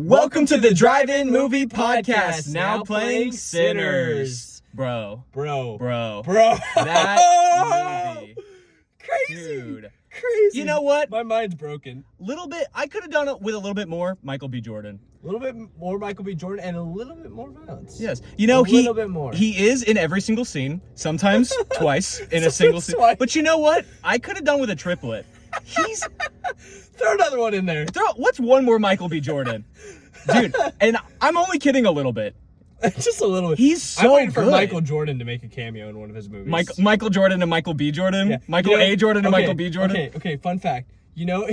Welcome to the Drive-In Movie Podcast, now playing Sinners. Bro. That movie. Crazy. Dude. Crazy. You know what? My mind's broken. I could have done it with a little bit more Michael B. Jordan. A little bit more Michael B. Jordan and a little bit more violence. Yes. A little bit more. He is in every single scene, sometimes twice in a single scene. Twice. But you know what? I could have done with a triplet. Throw another one in there. What's one more Michael B. Jordan? Dude, and I'm only kidding a little bit. Just a little bit. He's so I'm waiting for good. Michael Jordan to make a cameo in one of his movies. Michael Jordan and Michael B. Jordan? Yeah. Michael A. Jordan and Michael B. Jordan? Okay, fun fact. You know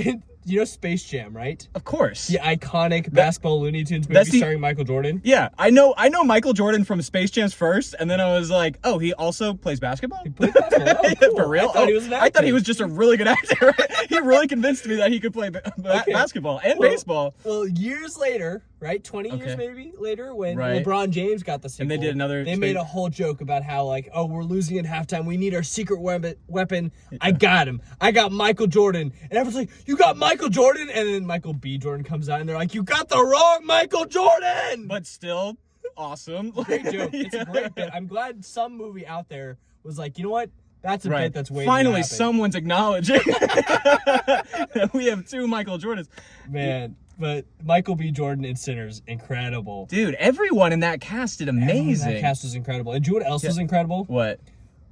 Space Jam, right? Of course. The iconic basketball Looney Tunes movie starring Michael Jordan? Yeah, I know Michael Jordan from Space Jam's first, and then I was like, oh, he also plays basketball? He plays basketball? Oh, cool. For real? I thought he was an actor. I thought he was just a really good actor. He really convinced me that he could play basketball and baseball. Well, years later, right? 20 years maybe later, when LeBron James got the sequel. And they did another... They made a whole joke about how, we're losing at halftime. We need our secret weapon. Yeah. I got him. I got Michael Jordan. And everyone's like, you got Michael Jordan? And then Michael B. Jordan comes out, and they're like, you got the wrong Michael Jordan! But still, awesome. Great joke. It's a great bit. I'm glad some movie out there was like, you know what? That's a bit that's waiting Finally, to happen. someone's acknowledging that we have two Michael Jordans. Man. But Michael B. Jordan in Sinners, incredible. Dude, everyone in that cast did amazing. That cast was incredible. And do you know what else was incredible? What?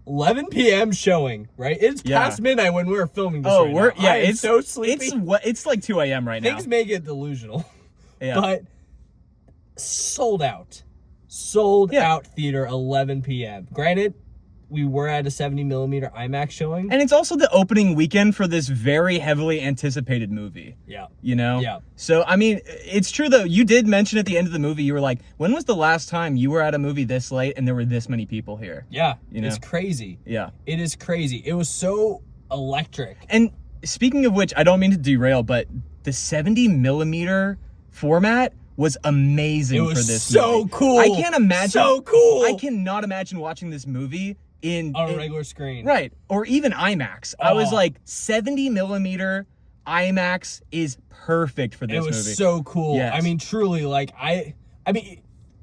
11 p.m. showing, right? It's past midnight when we're filming this it's so sleepy. It's like 2 a.m. right now. Things may get delusional. Yeah. But sold out. Sold out theater, 11 p.m. Granted, we were at a 70mm IMAX showing. And it's also the opening weekend for this very heavily anticipated movie. Yeah. You know? Yeah. So, I mean, it's true, though. You did mention at the end of the movie, you were like, when was the last time you were at a movie this late and there were this many people here? Yeah. You know? It's crazy. Yeah. It is crazy. It was so electric. And speaking of which, I don't mean to derail, but the 70mm format was amazing for this movie. So cool. I can't imagine. So cool. I cannot imagine watching this movie on a regular screen. Right. Or even IMAX. I was like, 70mm IMAX is perfect for this movie. It was so cool. Yes. I mean, truly,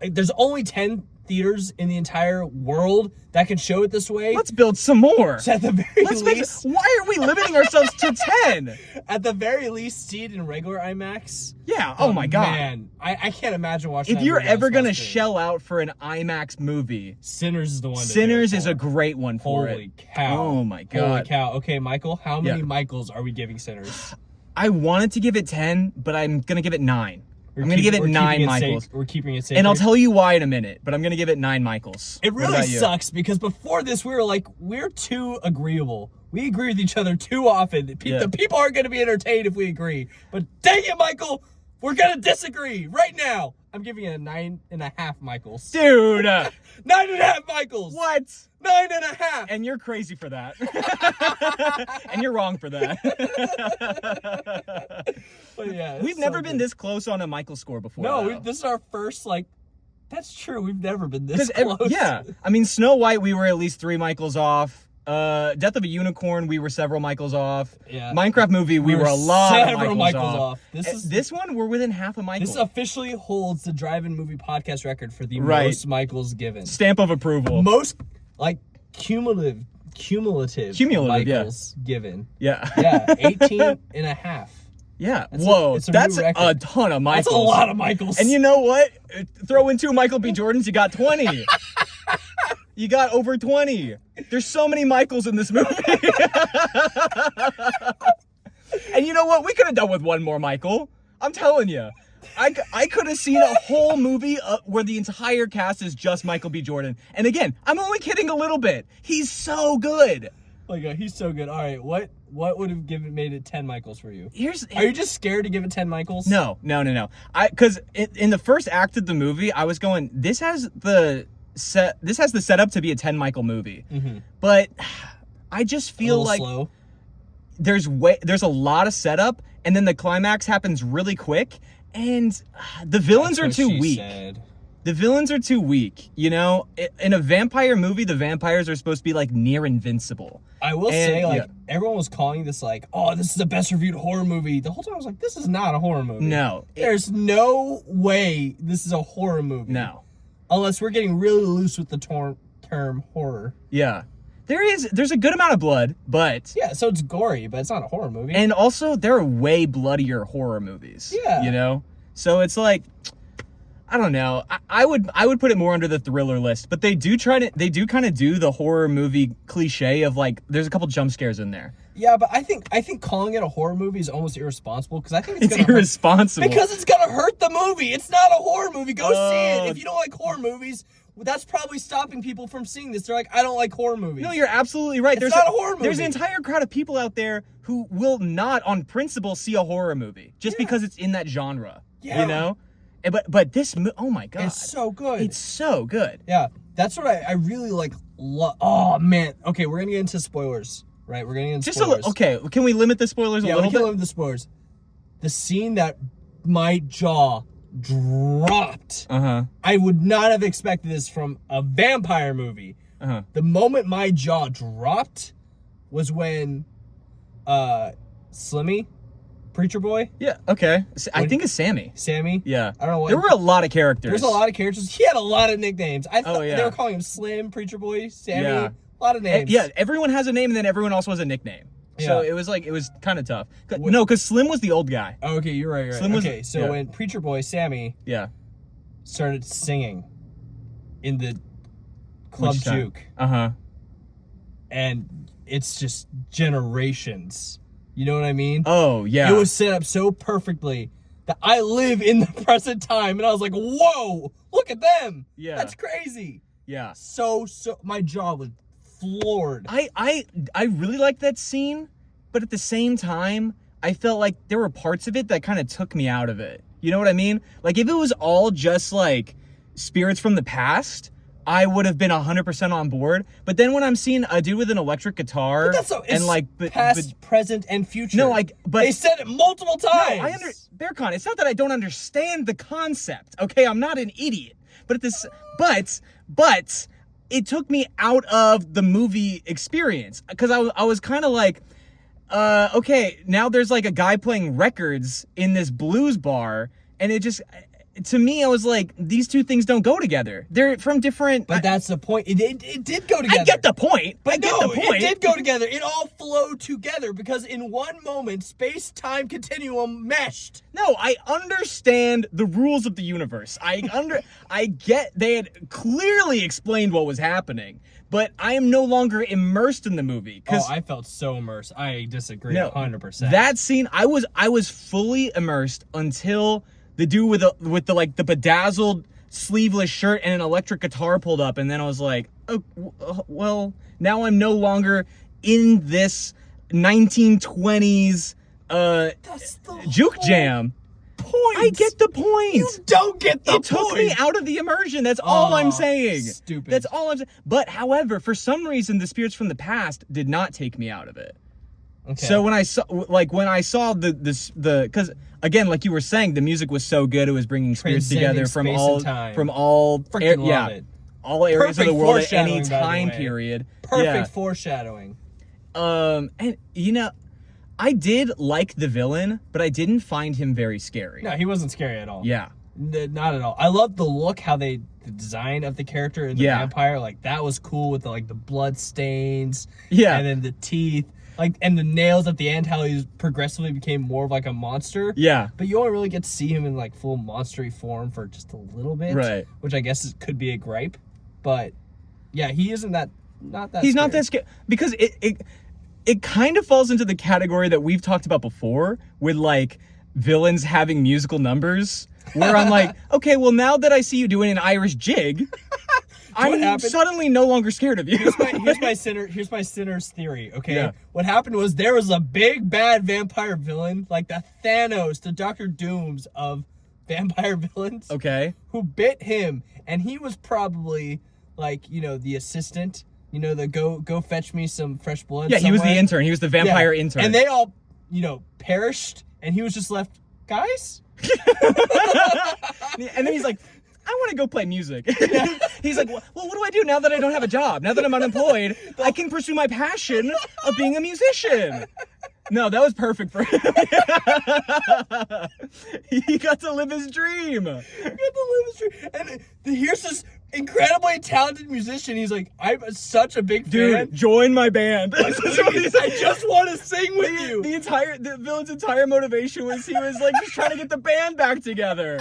there's only 10 theaters in the entire world that can show it this way. Let's build some more. So at the very least, why are we limiting ourselves to 10? At the very least, see it in regular IMAX. Yeah. Oh my God. Man, I can't imagine watching. If you're ever gonna shell out for an IMAX movie, Sinners is the one. Sinners is a great one for it. Holy cow! Oh my God! Holy cow! Okay, Michael, how many Michaels are we giving Sinners? I wanted to give it 10, but I'm gonna give it 9. I'm going to give it 9 Michaels. We're keeping it safe. And I'll tell you why in a minute, but I'm going to give it 9 Michaels. It really sucks because before this, we were like, we're too agreeable. We agree with each other too often. The people aren't going to be entertained if we agree. But dang it, Michael, we're going to disagree right now. I'm giving it a 9.5 Michaels. Dude. 9.5 Michaels. What? 9.5. And you're crazy for that. And you're wrong for that. But yeah, we've never been this close on a Michael score before. No, this is our first, that's true. We've never been this close. Yeah. I mean, Snow White, we were at least 3 Michaels off. Death of a Unicorn, we were several Michaels off. Yeah. Minecraft movie, we were a lot of Michaels off. This one, we're within half a Michael. This officially holds the Drive-In Movie Podcast record for the most Michaels given. Stamp of approval. Most, cumulative Michaels given. Yeah. Yeah, 18.5. Yeah. Whoa. That's a ton of Michaels. That's a lot of Michaels. And you know what? Throw in 2 Michael B. Jordans, you got 20. You got over 20. There's so many Michaels in this movie. And you know what? We could have done with 1 more Michael. I'm telling you. I could have seen a whole movie where the entire cast is just Michael B. Jordan. And again, I'm only kidding a little bit. He's so good. Oh my God, he's so good. All right, what would have made it 10 Michaels for you? Are you just scared to give it 10 Michaels? No. Because in the first act of the movie, I was going, this has the setup to be a 10 Michael movie. Mm-hmm. But I just feel like slow. There's a lot of setup, and then the climax happens really quick, and the villains are too weak. The villains are too weak, you know? In a vampire movie, the vampires are supposed to be, like, near invincible. I will say, like, everyone was calling this, like, oh, this is the best reviewed horror movie. The whole time I was like, this is not a horror movie. No. There's no way this is a horror movie. No. Unless we're getting really loose with the term horror. Yeah. There's a good amount of blood, but... Yeah, so it's gory, but it's not a horror movie. And also, there are way bloodier horror movies. Yeah. You know? So it's like... I don't know. I would put it more under the thriller list, but they do kind of do the horror movie cliche of like there's a couple jump scares in there. Yeah, but I think calling it a horror movie is almost irresponsible because I think it's irresponsible because it's gonna hurt the movie. It's not a horror movie. Go see it. If you don't like horror movies, that's probably stopping people from seeing this. They're like, I don't like horror movies. No, you're absolutely right. It's not a horror movie. There's an entire crowd of people out there who will not, on principle, see a horror movie just because it's in that genre. Yeah. You know. But this, oh my god, it's so good. It's so good. Yeah, that's what I really like. Oh man. Okay, we're gonna get into spoilers, right? We're gonna get into spoilers. Okay, can we limit the spoilers a little bit? Yeah, we can limit the spoilers. The scene that my jaw dropped. I would not have expected this from a vampire movie. The moment my jaw dropped was when Slimmy, Preacher Boy. Yeah, okay. I think it's Sammy. Sammy? Yeah. I don't know what. There were a lot of characters. There's a lot of characters. He had a lot of nicknames. I thought yeah. they were calling him Slim, Preacher Boy, Sammy. Yeah. A lot of names. Yeah, everyone has a name and then everyone also has a nickname. Yeah. So it was kind of tough. No, because Slim was the old guy. Oh, okay, you're right. Slim was, okay, so when Preacher Boy, Sammy, started singing in the Club Juke. And it's just generations. You know what I mean? Oh, yeah. It was set up so perfectly that I live in the present time. And I was like, whoa, look at them. Yeah. That's crazy. Yeah. So, my jaw was floored. I really liked that scene, but at the same time, I felt like there were parts of it that kind of took me out of it. You know what I mean? Like, if it was all just, like, spirits from the past, I would have been 100% on board. But then when I'm seeing a dude with an electric guitar and like past, present, and future. No, like, but they said it multiple times. No, Berkan, it's not that I don't understand the concept. Okay, I'm not an idiot. But it took me out of the movie experience because I was kind of like, okay, now there's like a guy playing records in this blues bar, and it just. To me, I was like, these two things don't go together. They're from different... But that's the point. It did go together. I get the point. It did go together. It all flowed together because in one moment, space-time continuum meshed. No, I understand the rules of the universe. I get they had clearly explained what was happening, but I am no longer immersed in the movie. Oh, I felt so immersed. I disagree 100%. That scene, I was fully immersed until... The dude with the bedazzled sleeveless shirt and an electric guitar pulled up, and then I was like, oh, well, now I'm no longer in this 1920s juke jam. Point. I get the point. You don't get the point. It took me out of the immersion. That's all I'm saying. Stupid. That's all I'm saying. But however, for some reason, the spirits from the past did not take me out of it. Okay. So when I saw the because again, like you were saying, the music was so good, it was bringing spirits together from all all areas of the world at any time period. Perfect foreshadowing. And you know, I did like the villain, but I didn't find him very scary. No, he wasn't scary at all. Yeah, not at all. I love the look, the design of the character in the vampire, like that was cool with the blood stains. Yeah, and then the teeth. And the nails at the end, how he progressively became more of like a monster. Yeah. But you only really get to see him in like full monstery form for just a little bit. Right. Which I guess could be a gripe. But yeah, he isn't not that He's not that scary. Because it kind of falls into the category that we've talked about before with like villains having musical numbers. Where I'm like, okay, well now that I see you doing an Irish jig, I'm suddenly no longer scared of you. Here's my sinner's theory, okay? Yeah. What happened was there was a big bad vampire villain, like the Thanos, the Dr. Dooms of vampire villains. Okay. Who bit him, and he was probably like, the assistant, the go fetch me some fresh blood. Yeah, somewhere. He was the intern. He was the vampire intern. And they all, perished, and he was just left, guys? And then he's like, I want to go play music. He's like, well, what do I do now that I don't have a job? Now that I'm unemployed, I can pursue my passion of being a musician. No, that was perfect for him. He got to live his dream. And here's this incredibly talented musician. He's like, I'm such a big fan. Dude, join my band. I just want to sing with you. The villain's entire motivation was he was like just trying to get the band back together.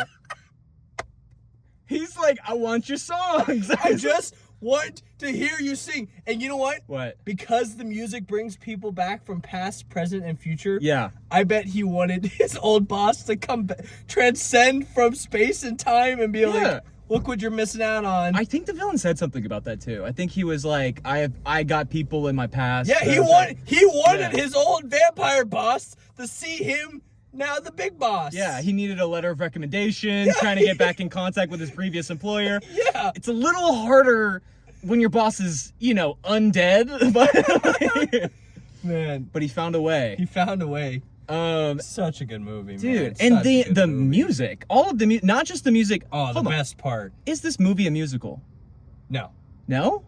He's like, I want your songs. I just want to hear you sing. And you know what? What? Because the music brings people back from past, present, and future. Yeah. I bet he wanted his old boss to come transcend from space and time and be like, look what you're missing out on. I think the villain said something about that too. I think he was like, I got people in my past. Yeah, he wanted his old vampire boss to see him now the big boss. Yeah, he needed a letter of recommendation, trying to get back in contact with his previous employer. Yeah. It's a little harder when your boss is, undead, but man, but he found a way. He found a way. Such a good movie, dude. Man. And the music, all of the not just the music. Oh, the best part. Is this movie a musical? No. No?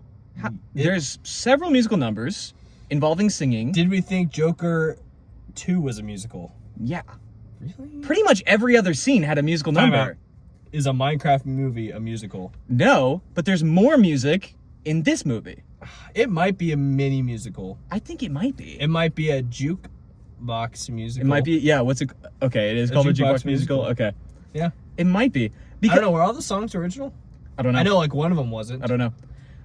There's several musical numbers involving singing. Did we think Joker 2 was a musical? Yeah. Really? Pretty much every other scene had a musical number. Is a Minecraft movie a musical? No, but there's more music in this movie. It might be a mini musical. I think it might be. It might be a jukebox musical. It might be, yeah, okay, it is called a jukebox musical. Okay. Yeah. It might be. I don't know, were all the songs original? I don't know. I know, like, one of them wasn't. I don't know.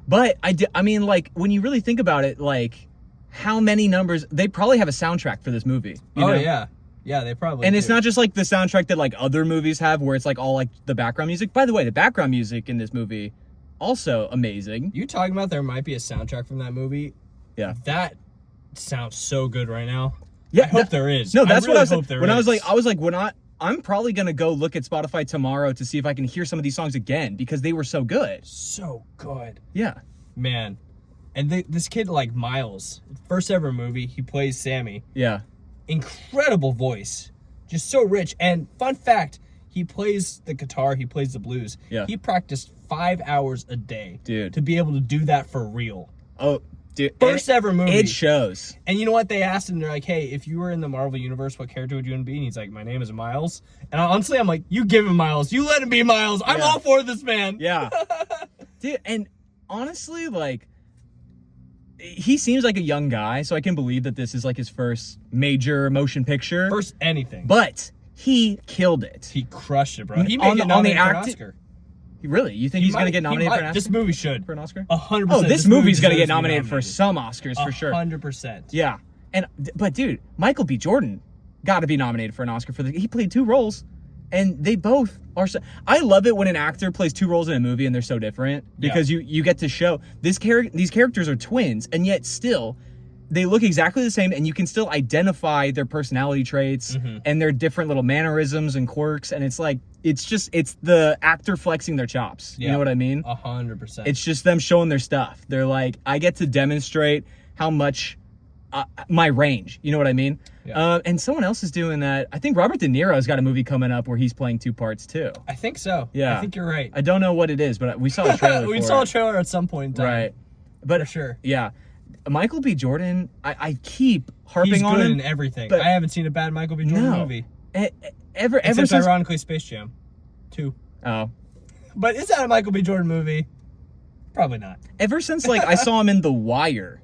But, I mean, like, when you really think about it, like, how many numbers, they probably have a soundtrack for this movie. You know? Yeah. Yeah, they probably And do. it's not just like the soundtrack that like other movies have where it's like all like the background music. By the way, the background music in this movie, also amazing. You talking about there might be a soundtrack from that movie? Yeah. That sounds so good right now. Yeah, I hope there is. No, that's I really what I hope was there when is. I was like, I'm probably gonna go look at Spotify tomorrow to see if I can hear some of these songs again because they were so good. So good. Yeah. Man. And this kid, like Miles, first ever movie, he plays Sammy. Yeah. Incredible voice. Just so rich. And fun fact, he plays the guitar, he plays the blues. Yeah. He practiced 5 hours a day. Dude. To be able to do that for real. Oh, dude. First ever movie. It shows. And you know what? They asked him, they're like, hey, if you were in the Marvel Universe, what character would you want to be? And he's like, my name is Miles. And honestly, I'm like, you give him Miles. You let him be Miles. I'm all for this, man. Yeah. Dude, and honestly, like, he seems like a young guy, so I can believe that this is like his first major motion picture. First anything. But he killed it. He crushed it, bro. He On may the get nominated for an acting- Oscar. Really? You think he's going to get nominated for an Oscar? This movie should. For an Oscar? 100%. Oh, this movie's going to get deserves nominated for some Oscars for sure. 100%. Yeah. But dude, Michael B. Jordan got to be nominated for an Oscar he played 2 roles. And they both are so... I love it when an actor plays 2 roles in a movie and they're so different. Because you get to show... These characters are twins, and yet still, they look exactly the same, and you can still identify their personality traits and their different little mannerisms and quirks. And it's like... It's the actor flexing their chops. You know what I mean? 100%. It's just them showing their stuff. They're like, I get to demonstrate how much... my range, you know what I mean? Yeah. And someone else is doing that. I think Robert De Niro's got a movie coming up where he's playing 2 parts too. I think so. Yeah. I think you're right. I don't know what it is, but we saw a trailer We for saw it. a trailer at some point in time. Right. But for sure. Yeah. Michael B. Jordan, I keep harping He's on good him. in everything. but- I haven't seen a bad Michael B. Jordan movie. Ever Except since... ironically Space Jam 2. Oh. But is that a Michael B. Jordan movie? Probably not. Ever since like I saw him in The Wire.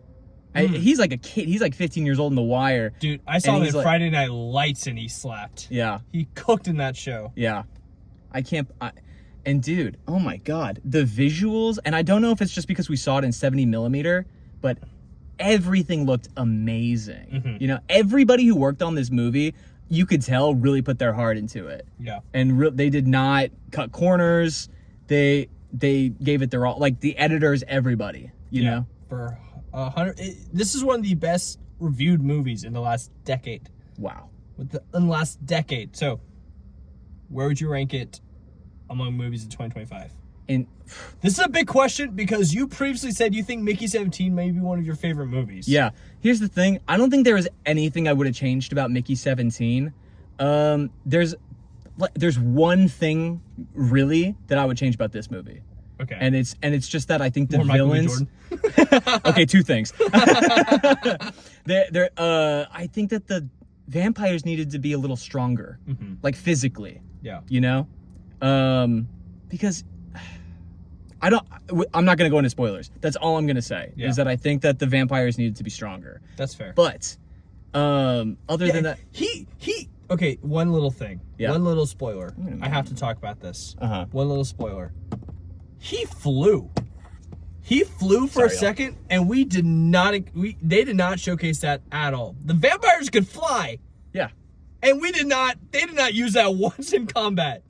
He's like a kid. He's like 15 years old in The Wire. Dude, I saw him in he's like- Friday Night Lights and he slapped. Yeah. He cooked in that show. Yeah. And dude, oh my God, the visuals, and I don't know if it's just because we saw it in 70 millimeter, but everything looked amazing. You know, everybody who worked on this movie, you could tell really put their heart into it. Yeah. And they did not cut corners. They gave it their all, like the editors, everybody, you know? For 100, this is one of the best reviewed movies in the last decade. Wow. In the last decade. So, where would you rank it among movies in 2025? And this is a big question because you previously said you think Mickey 17 may be one of your favorite movies. yeah, here's the thing. I don't think there was anything I would have changed about Mickey 17. There's there's one thing really that I would change about this movie. Okay. And it's just that I think the More Michael B. villains. Jordan. Okay, two things. I think that the vampires needed to be a little stronger, like physically. Yeah. You know, because I'm not gonna go into spoilers. That's all I'm gonna say is that I think that the vampires needed to be stronger. That's fair. But other than that, okay, one little thing. Yeah. One little spoiler. I have to talk about this. Uh-huh. One little spoiler. He flew. He flew for a second, and they did not showcase that at all. The vampires could fly, yeah, and they did not use that once in combat.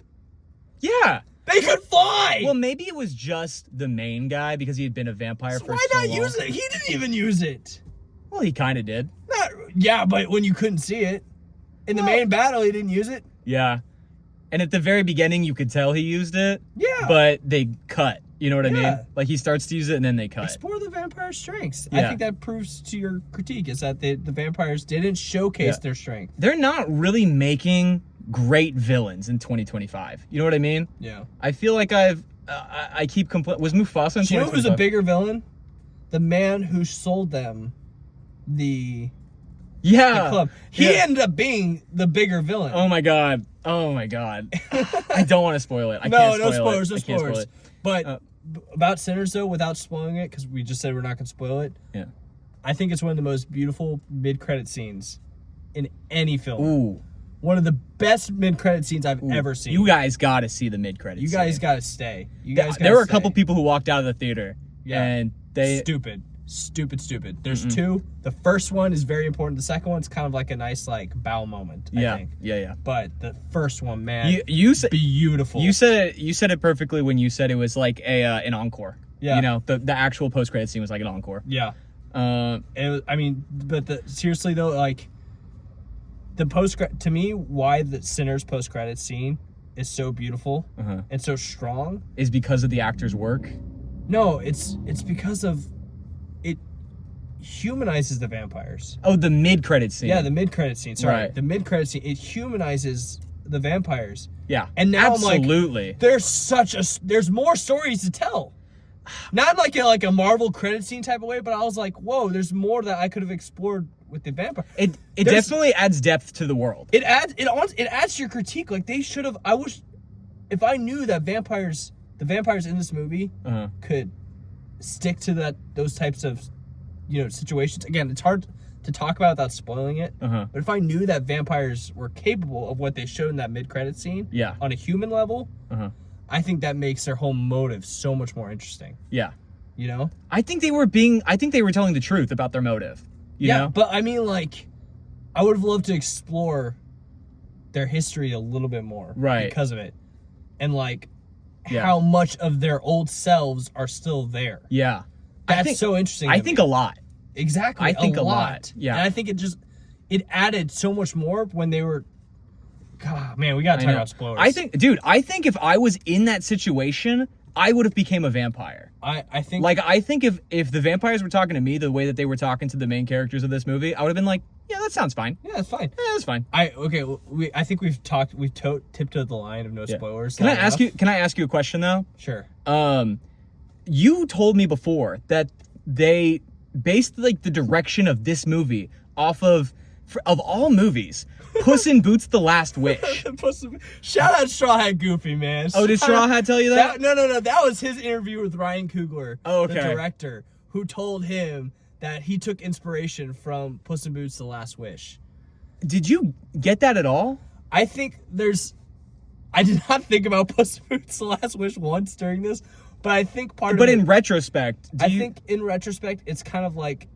yeah. They could fly. Well, maybe it was just the main guy because he had been a vampire for why so not long. use it? He didn't even use it. Well, he kind of did. Yeah, but when you couldn't see it. In the main battle, he didn't use it. Yeah. And at the very beginning, you could tell he used it. Yeah. But they cut. You know what I Yeah. mean? Like, he starts to use it and then they cut. Explore the vampire's strengths. Yeah. I think that proves to your critique is that the vampires didn't showcase their strength. They're not really making great villains in 2025. You know what I mean? Yeah. I feel like I keep complaining. Was Mufasa in 2025? You know who's a bigger villain? The man who sold them the club. He ended up being the bigger villain. Oh my god. I don't want to spoil it. No can't spoil spoilers, it. no I can't spoil spoilers. it. But about Sinners, though, without spoiling it, because we just said we're not going to spoil it, Yeah. I think it's one of the most beautiful mid-credit scenes in any film. Ooh. One of the best mid-credit scenes I've ever seen. You guys got to see the mid-credits. You guys got to stay. You guys There were a couple people who walked out of the theater. Yeah. And they... Stupid. There's two. The first one is very important. The second one's kind of like a nice, like, bow moment, I think. Yeah. But the first one, man, you said beautiful. You said it perfectly when you said it was like an encore. Yeah. You know, the actual post-credit scene was like an encore. Yeah. Seriously though, like to me, why the Sinners post-credit scene is so beautiful and so strong is because of the actor's work. No, it's because of it humanizes the vampires. Oh, the mid-credit scene. Yeah, the mid-credit scene. Sorry, Right. the mid-credit scene. It humanizes the vampires. Yeah, and now absolutely. I'm like, there's more stories to tell. Not like a Marvel credit scene type of way, but I was like, whoa, there's more that I could have explored with the vampire. It definitely adds depth to the world. It adds to your critique. Like they should have. I wish if I knew that the vampires in this movie could stick to those types of situations. Again, it's hard to talk about without spoiling it. But if I knew that vampires were capable of what they showed in that mid-credit scene, on a human level, I think that makes their whole motive so much more interesting. Yeah. You know? I think they were telling the truth about their motive. You know? But I mean, like, I would have loved to explore their history a little bit more. Right. Because of it. And, like, how much of their old selves are still there. Yeah. That's so interesting. I think a lot. Exactly. I think a lot. Yeah. And I think it added so much more when they were... God, man, we gotta talk about spoilers. I think if I was in that situation, I would have became a vampire. I think if the vampires were talking to me the way that they were talking to the main characters of this movie, I would have been like, yeah, that sounds fine. Yeah, that's fine. Yeah, that's fine. I think we've tiptoed the line of no spoilers. Can I ask you a question though? Sure. You told me before that they based like the direction of this movie off of all movies, Puss in Boots: The Last Wish. Shout out Straw Hat Goofy, man. Oh, did Straw Hat tell you that? No. That was his interview with Ryan Coogler, the director, who told him that he took inspiration from Puss in Boots: The Last Wish. Did you get that at all? I think I did not think about Puss in Boots: The Last Wish once during this, but I think in retrospect, think in retrospect, it's kind of like.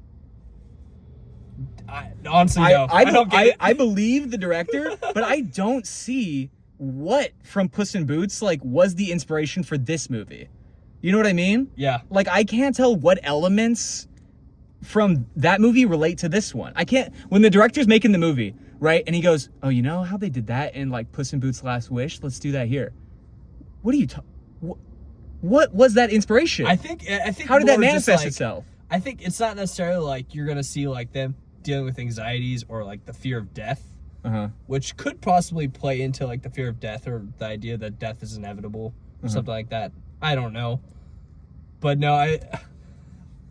Honestly, no. I don't get it. I believe the director, but I don't see what from Puss in Boots was the inspiration for this movie. You know what I mean? Yeah. Like I can't tell what elements from that movie relate to this one. I can't. When the director's making the movie, right, and he goes, "Oh, you know how they did that in Puss in Boots: Last Wish? Let's do that here." What are you What was that inspiration? I think. How did that manifest itself? I think it's not necessarily you're gonna see them dealing with anxieties or the fear of death. which could possibly play into like the fear of death or the idea that death is inevitable or something like that. I don't know. But no,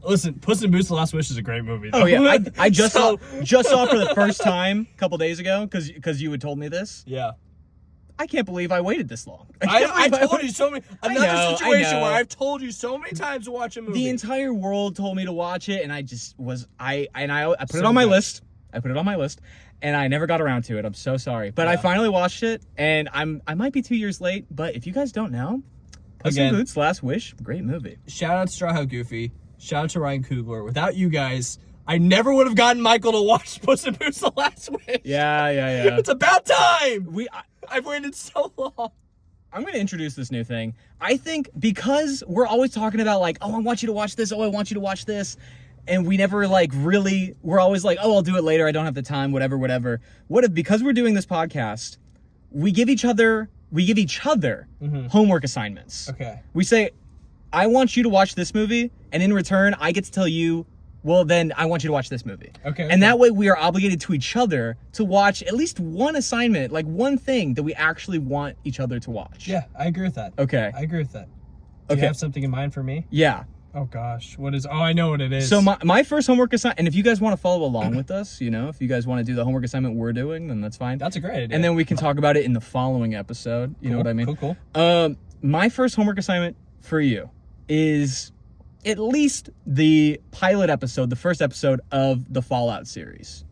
listen, Puss in Boots: The Last Wish is a great movie. Though. Oh yeah, I just saw it for the first time a couple days ago because you had told me this. Yeah. I can't believe I waited this long. I told you so many. Another situation know. where I've told you so many times to watch a movie. The entire world told me to watch it, and I just was I put So it on my good. list. I put it on my list, and I never got around to it. I'm so sorry, but I finally watched it, and I might be 2 years late. But if you guys don't know, Puss in Boots: Last Wish, great movie. Shout out to Straw Hat Goofy. Shout out to Ryan Coogler. Without you guys, I never would have gotten Michael to watch Puss in Boots: The Last Wish. Yeah. It's about time. I've waited so long. I'm going to introduce this new thing. I think because we're always talking about like, oh, I want you to watch this. Oh, I want you to watch this. And we never like really, we're always like, oh, I'll do it later. I don't have the time, whatever. What if, because we're doing this podcast, we give each other homework assignments. Okay. We say, I want you to watch this movie. And in return, I get to tell you, well, then I want you to watch this movie. Okay. And that way we are obligated to each other to watch at least one assignment, like one thing that we actually want each other to watch. Yeah, I agree with that. Okay. I agree with that. Do you have something in mind for me? Yeah. Oh, gosh. What is... Oh, I know what it is. So my first homework assignment, and if you guys want to follow along with us, if you guys want to do the homework assignment we're doing, then that's fine. That's a great idea. And then we can talk about it in the following episode. You know what I mean? Cool. My first homework assignment for you is at least the pilot episode, the first episode of the Fallout series.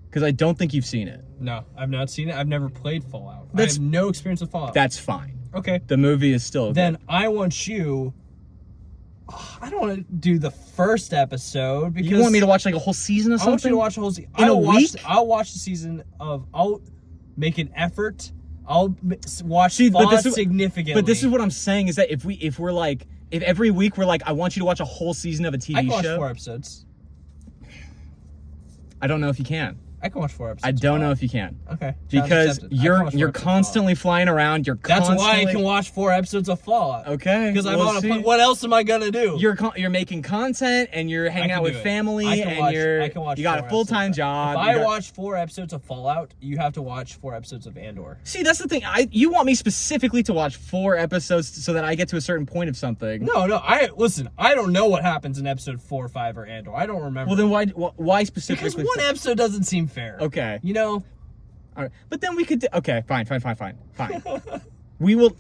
Because I don't think you've seen it. No, I've not seen it. I've never played Fallout. I have no experience with Fallout. That's fine. Okay. The movie is still Then good. I want you... I don't want to do the first episode because... You want me to watch like a whole season of something? I want you to watch a whole season. In a week? I'll watch the season of... I'll make an effort. I'll watch significantly. But this is what I'm saying is that if every week we're like, I want you to watch a whole season of a TV show. I can watch 4 episodes. I don't know if you can. I can watch 4 episodes. I don't know if you can. Okay. Because you're constantly flying around. That's why I can watch 4 episodes of Fallout. Okay. Because I'm on a plane. What else am I gonna do? You're making content and you're hanging out with family and you got a full-time job. If I watch 4 episodes of Fallout, you have to watch 4 episodes of Andor. See, that's the thing. You want me specifically to watch 4 episodes so that I get to a certain point of something. No. Listen. I don't know what happens in episode 4 or 5 or Andor. I don't remember. Well, then why specifically? Because one episode doesn't seem fair. Okay. All right. But then we could okay, fine.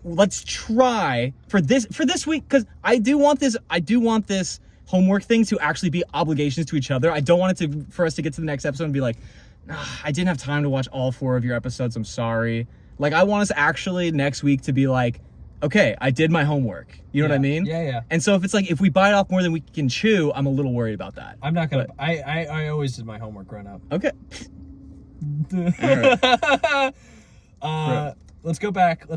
Let's try for this week, because I do want this homework thing to actually be obligations to each other. I don't want it for us to get to the next episode and be like, I didn't have time to watch all 4 of your episodes. I'm sorry. Like, I want us actually next week to be like, okay, I did my homework. You know what I mean? Yeah. And so if we bite off more than we can chew, I'm a little worried about that. I'm not gonna. I always did my homework growing up. Okay. Let's go back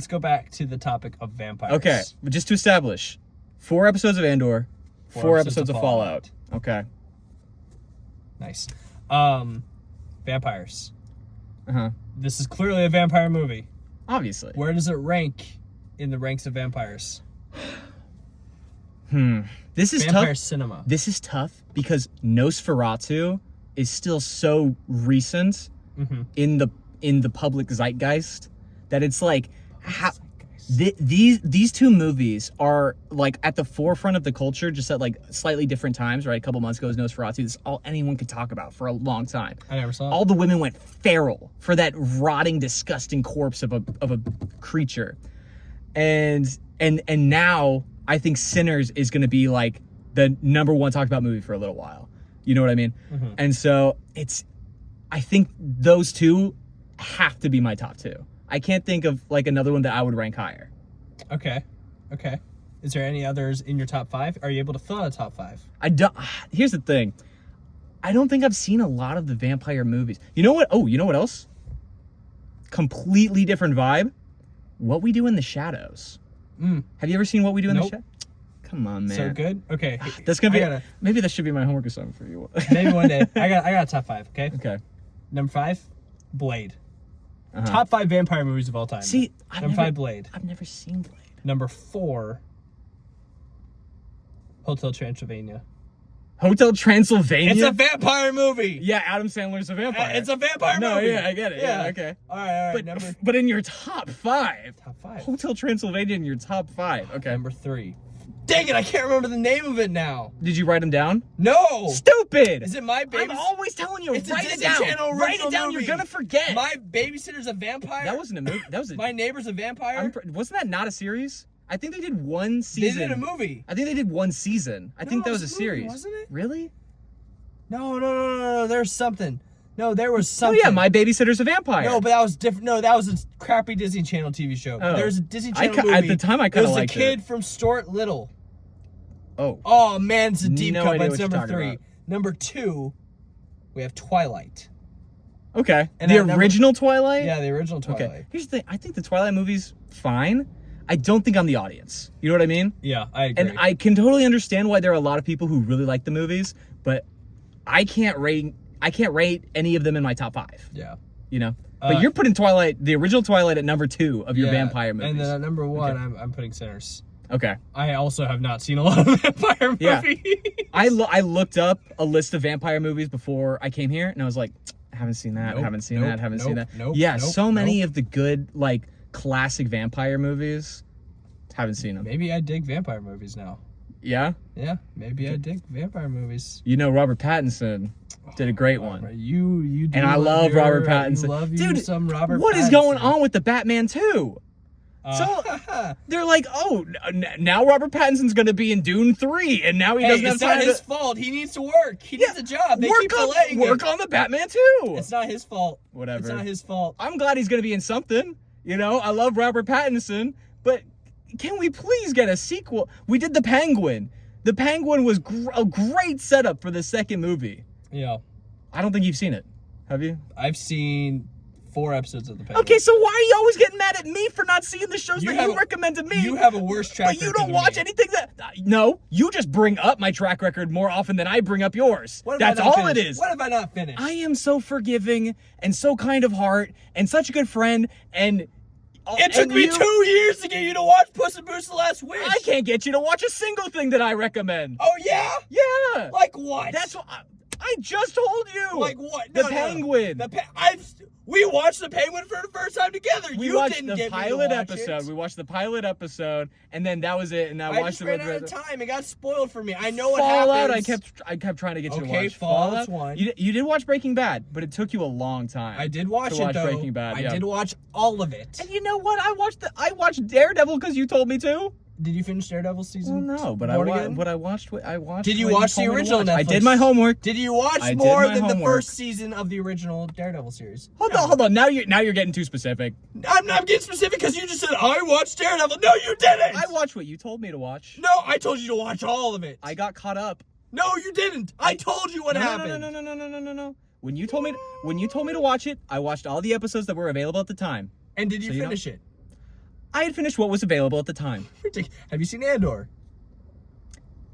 to the topic of vampires. Okay, but just to establish, 4 episodes of Andor, 4 episodes of Fallout. Okay. Nice. Vampires. Uh-huh. This is clearly a vampire movie. Obviously. Where does it rank in the ranks of vampires? This is Vampire tough. cinema. This is tough because Nosferatu is still so recent in the public zeitgeist that it's like these 2 movies are like at the forefront of the culture, just at like slightly different times, right? A couple months ago was Nosferatu. This is all anyone could talk about for a long time. I never saw it. All the women went feral for that rotting, disgusting corpse of a creature. And now I think Sinners is going to be like the #1 talked about movie for a little while. You know what I mean? And so I think those 2 have to be my top 2. I can't think of like another one that I would rank higher. Okay. Is there any others in your top 5? Are you able to fill out a top 5? I don't. Here's the thing. I don't think I've seen a lot of the vampire movies. You know what? Oh, you know what else? Completely different vibe. What We Do in the Shadows. Have you ever seen What We Do in the Shadows? Come on, man. So good? Okay. That's gonna be maybe that should be my homework assignment for you. Maybe one day. I got a top 5, okay? Okay. Number 5, Blade. Top 5 vampire movies of all time. See, Number 5, Blade. I've never seen Blade. Number 4, Hotel Transylvania. Hotel Transylvania. It's a vampire movie. Yeah, Adam Sandler's a vampire. It's a vampire no, movie. Yeah, I get it. Yeah, okay. All right. But in your top 5. Top 5. Hotel Transylvania in your top 5. Okay. Number 3. Dang it, I can't remember the name of it now. Did you write them down? No. Stupid. Is it My Baby? I'm always telling you, It's a write it Disney down. Channel Write it original down. movie. You're gonna forget. My Babysitter's a Vampire? That wasn't a movie. That was a... My Neighbor's a Vampire? Wasn't that not a series? I think they did one season. They did a movie. I think they did one season. I think that was a movie, series. wasn't it? Really? No. There's something. No, there was Oh something. yeah, My Babysitter's a Vampire. No, but that was different. No, that was a crappy Disney Channel TV show. Oh. There was a Disney Channel movie. At the time, I kind of liked it. There was a kid from Stuart Little. Oh. Oh man, it's a deep No cut, idea but what it's you're number talking 3. about. Number 2, we have Twilight. Okay. And the at original Twilight? Yeah, the original Twilight. Okay. Here's the thing. I think the Twilight movie's fine. I don't think I'm the audience. You know what I mean? Yeah, I agree. And I can totally understand why there are a lot of people who really like the movies, but I can't rate any of them in my top 5. Yeah. You know? But you're putting Twilight, the original Twilight, at number 2 of your vampire movies. And then at number 1, Okay. I'm putting Sinners. Okay. I also have not seen a lot of vampire movies. Yeah. I looked up a list of vampire movies before I came here, and I was like, I haven't seen that, Nope, haven't seen nope, that. nope, Yeah, nope, so many nope. of the good, like, classic vampire movies, haven't seen them. Maybe I dig vampire movies now. Yeah? Yeah, maybe I dig vampire movies. You know, Robert Pattinson did a great one. You do And I love Robert You Pattinson. love Dude, some Robert what is Pattinson. going on with the Batman 2? So they're like, oh, now Robert Pattinson's going to be in Dune 3, and now he doesn't have it's not time his to... fault. He needs to work. He needs a job. They keep delaying Work it. on the Batman 2. It's not his fault. Whatever. It's not his fault. I'm glad he's going to be in something. You know, I love Robert Pattinson, but can we please get a sequel? We did The Penguin. The Penguin was a great setup for the second movie. Yeah. I don't think you've seen it. Have you? I've seen 4 episodes of The Penguin. Okay, so why are you always getting mad at me for not seeing the shows that you recommended me? You have a worse track record. But you don't than watch me. anything that... No, you just bring up my track record more often than I bring up yours. What have That's I not all finished? it is. What have I not finished? I am so forgiving and so kind of heart and such a good friend and... It took me 2 years to get you to watch Puss in Boots: The Last Wish. I can't get you to watch a single thing that I recommend. Oh, yeah? Yeah. Like what? That's what I just told you. Like what? The Penguin. We watched The Penguin for the first time together. We watched the pilot episode. We watched the pilot episode, and then that was it. And I watched just ran out of time. It got spoiled for me. I know what Fallout. happens. I kept trying to get you to Okay, watch Fallout's Fallout. one. You did watch Breaking Bad, but it took you a long time. I did watch to it though. Breaking Bad. I did watch all of it. And you know what? I watched Daredevil because you told me to. Did you finish Daredevil season? Well, no, but I watched. Did you what watch the told me to original watch. Netflix? I did my homework. Did you watch I did more my than the homework. first season of the original Daredevil series? Hold on. Now you're getting too specific. I'm not getting specific because you just said I watched Daredevil. No, you didn't. I watched what you told me to watch. No, I told you to watch all of it. I got caught up. No, you didn't. I told you what happened. No. When you told me to watch it, I watched all the episodes that were available at the time. And did you So, finish it? I had finished what was available at the time. Have you seen Andor?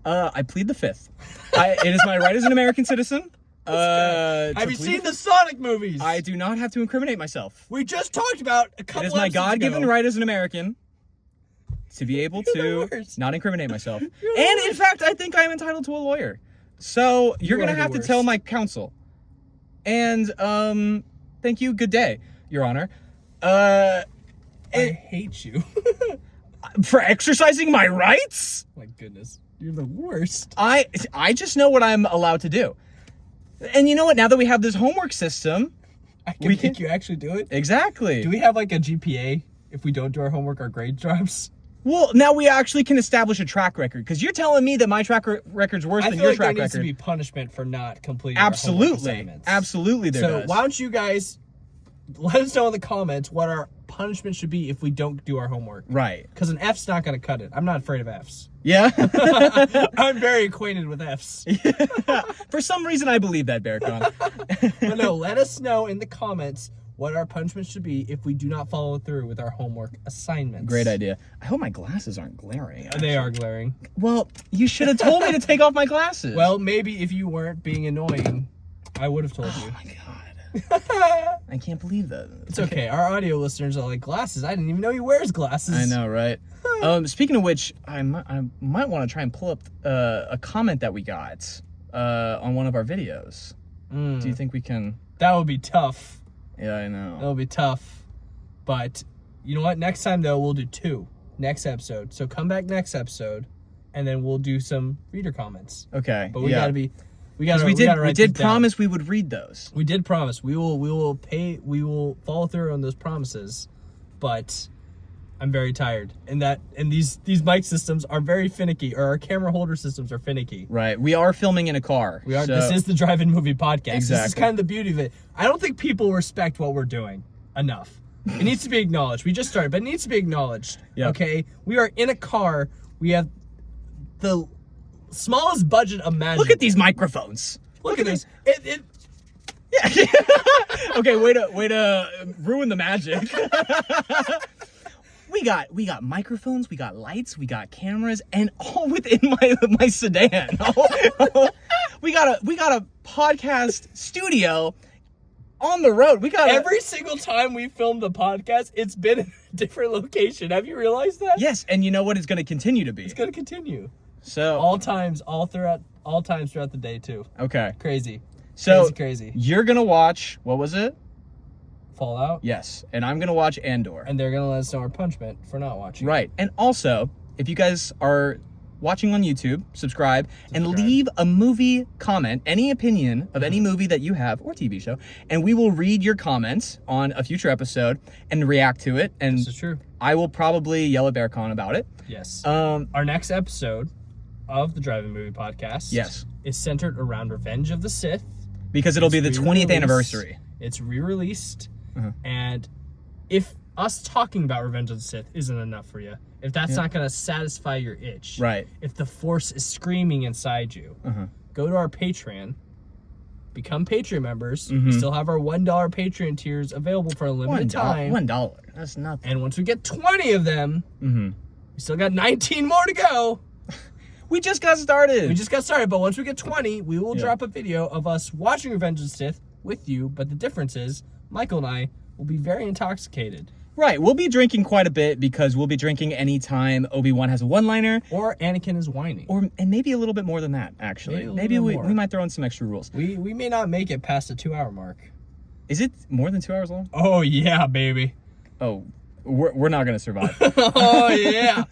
I plead the fifth. It is my right as an American citizen. Have you seen the Sonic movies? I do not have to incriminate myself. We just talked about a couple It is my episodes God-given ago. right as an American to be able You're the to worst. not incriminate myself. You're the And in worst. fact, I think I am entitled to a lawyer. So you're You gonna are the have to worst. tell my counsel. And thank you. Good day, Your Honor. I hate you. For exercising my rights? My goodness. You're the worst. I just know what I'm allowed to do. And you know what? Now that we have this homework system, I can make you actually do it. exactly. Do we have like a GPA? If we don't do our homework, our grade drops. Well, now we actually can establish a track record because you're telling me that my track record's worse I than feel your like there track needs to record. be punishment for not completing our homework Absolutely, assignments. absolutely. There So does. why don't you guys let us know in the comments what our punishment should be if we don't do our homework? Right. Because an F's not going to cut it. I'm not afraid of F's. Yeah. I'm very acquainted with F's. For some reason, I believe that, Berkan. But no, let us know in the comments what our punishment should be if we do not follow through with our homework assignments. Great idea. I hope my glasses aren't glaring. They are glaring. Well, you should have told me to take off my glasses. Well, maybe if you weren't being annoying, I would have told oh you. my god. I can't believe that. It's okay. Our audio listeners are like, glasses? I didn't even know he wears glasses. I know, right? Speaking of which, I might want to try and pull up a comment that we got. on one of our videos. Do you think we can? That would be tough. Yeah, I know. That would be tough. But you know what? Next time, though, we'll do 2. Next episode. So come back next episode, and then we'll do some reader comments. Okay. But we yeah. gotta be. We did promise we would read those. We did promise. We will follow through on those promises. But I'm very tired. And these mic systems are very finicky, or our camera holder systems are finicky. Right. We are filming in a car. We are. This is the Drive-In Movie Podcast. Exactly. This is kind of the beauty of it. I don't think people respect what we're doing enough. It needs to be acknowledged. We just started, but it needs to be acknowledged. Yep. Okay? We are in a car. We have the smallest budget imaginable. Look at these microphones. Look at this. Yeah. Okay, way to ruin the magic. We got microphones, we got lights, we got cameras, and all within my sedan. we got a podcast studio on the road. We got every single time we filmed a podcast, it's been in a different location. Have you realized that? Yes, and you know what it's going to continue to be. It's going to continue. So all times throughout the day too. Okay. Crazy. So crazy. You're gonna watch, what was it? Fallout. Yes, and I'm gonna watch Andor. And they're gonna let us know our punishment for not watching. Right, and also, if you guys are watching on YouTube, subscribe and leave a movie comment, any opinion of any movie that you have or TV show, and we will read your comments on a future episode and react to it. And this is true. I will probably yell at Berkan about it. Yes. Our next episode of the Drive-In Movie Podcast is centered around Revenge of the Sith. Because it'll be the 20th anniversary. It's re-released. And if us talking about Revenge of the Sith isn't enough for you, if that's not going to satisfy your itch, right? If the Force is screaming inside you, go to our Patreon, become Patreon members. We still have our $1 Patreon tiers available for a limited time. $1. That's nothing. And once we get 20 of them, we still got 19 more to go. We just got started. But once we get 20, we will drop a video of us watching Revenge of the Sith with you. But the difference is, Michael and I will be very intoxicated. Right, we'll be drinking quite a bit because we'll be drinking anytime Obi-Wan has a one-liner. Or Anakin is whining. And maybe a little bit more than that, actually. Maybe we might throw in some extra rules. We may not make it past the 2-hour mark. Is it more than 2 hours long? Oh, yeah, baby. Oh, we're not going to survive. Oh, yeah.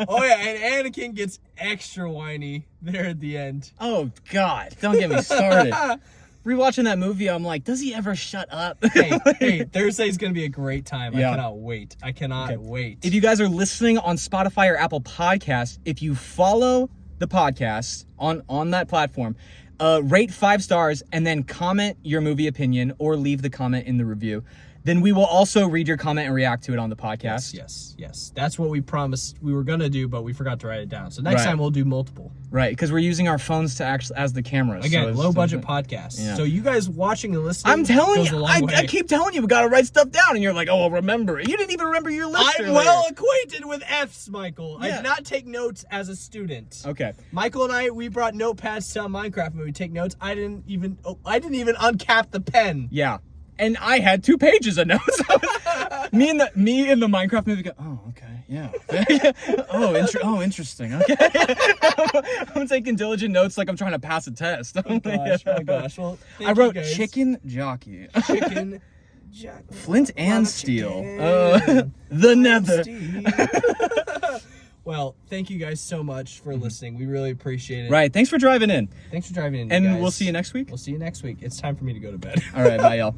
Oh, yeah, and Anakin gets extra whiny there at the end. Oh, God. Don't get me started. Rewatching that movie, I'm like, does he ever shut up? Hey, Thursday's going to be a great time. Yeah. I cannot wait. If you guys are listening on Spotify or Apple Podcasts, if you follow the podcast on that platform, rate 5 stars and then comment your movie opinion or leave the comment in the review. Then we will also read your comment and react to it on the podcast. Yes. That's what we promised we were going to do, but we forgot to write it down. So next time we'll do multiple. Right, because we're using our phones to as the cameras. Again, low budget podcast. Yeah. So you guys watching and listening, I'm telling you, I keep telling you, we got to write stuff down. And you're like, oh, I'll remember it. You didn't even remember your list I'm earlier. well acquainted with F's, Michael. Yeah. I did not take notes as a student. Okay. Michael and I, we brought notepads to a Minecraft movie. Take notes. I didn't even uncap the pen. Yeah. And I had 2 pages of notes. me in the Minecraft movie go, oh, okay, yeah. Oh, interesting. Okay. I'm taking diligent notes like I'm trying to pass a test. Oh my gosh. Well, I wrote chicken jockey. Chicken jockey. Flint and steel. The nether. Well, thank you guys so much for listening. We really appreciate it. Right. Thanks for driving in. Thanks for driving in. And guys. we'll see you next week. We'll see you next week. It's time for me to go to bed. All right. Bye, y'all.